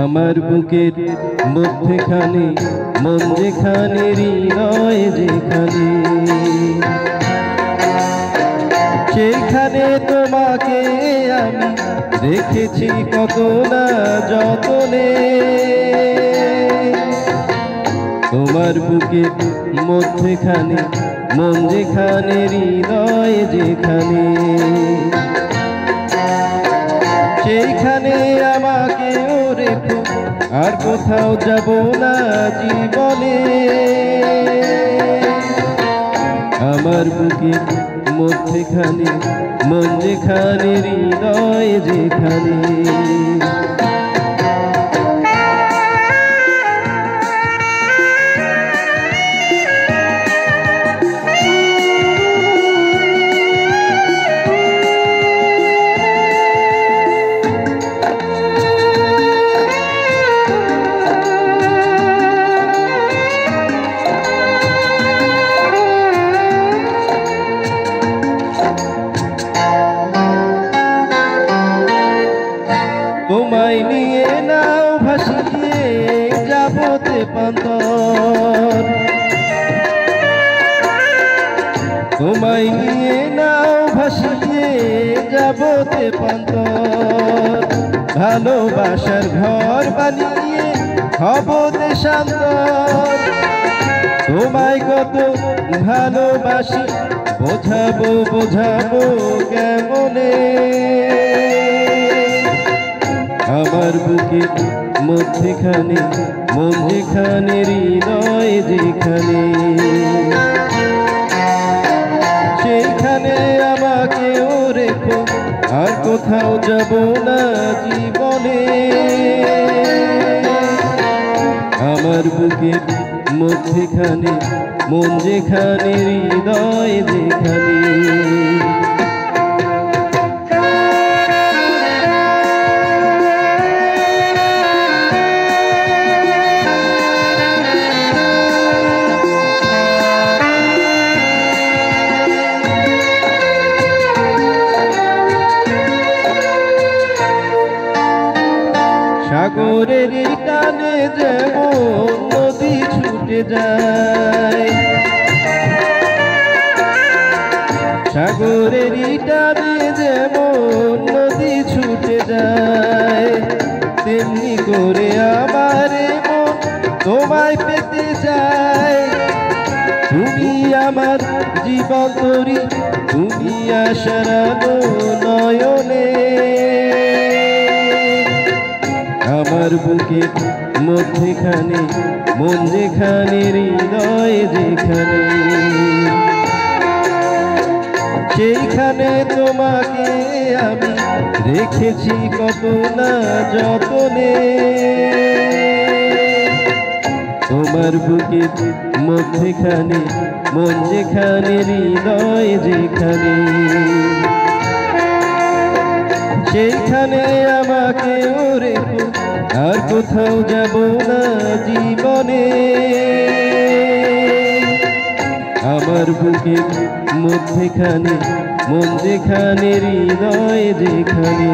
আমার বুকের মধ্যখানে মন যেখানে হৃদয় যেখানে, সেখানে তোমাকে আমি রেখেছি কত না যতনে। তোমার বুকের মধ্যখানে মন যেখানে হৃদয় যেখানে, সেইখানে আমাকেও রেখো, আর কোথাও যাব না জীবনে। আমার বুকের মধ্যখানে মন যেখানে হৃদয় যেখানে। তোমায় নিয়ে নাও ভাসিয়ে যাবতে পান্তর, তোমায় নিয়ে নাও ভাসিয়ে যাবতে পান্তর। ভালোবাসার ঘর বানিয়ে হব দেশান্তর, তোমায় কত ভালোবাসি বোঝাবো বোঝাবো কেমনে। আমার বুকের মধ্যখানে মন যেখানে হৃদয় যেখানে, সেইখানে আমাকেও রেখো, আর কোথাও যাব না জীবনে। আমার বুকের মধ্যখানে মন যেখানে হৃদয় যেখানে। সাগরের টানে যেমন নদী ছুটে যায়, সাগরের টানে যেমন নদী ছুটে যায়, তেমনি করে আমার মন তোমায় পেতে চায়। তুমি আমার জীবন তরি, তুমি আশার আলো নয়নে। আমার বুকের মধ্যখানে মন যেখানে হৃদয় যেখানে, সেইখানে তোমাকে আমি রেখেছি কত না যতনে। তোমার বুকের মধ্যখানে মন যেখানে হৃদয় যেখানে, সেইখানে আমাকেও রেখো, আর কোথাও যাব না জীবনে। আমার বুকের মধ্যখানে মন যেখানে হৃদয় যেখানে।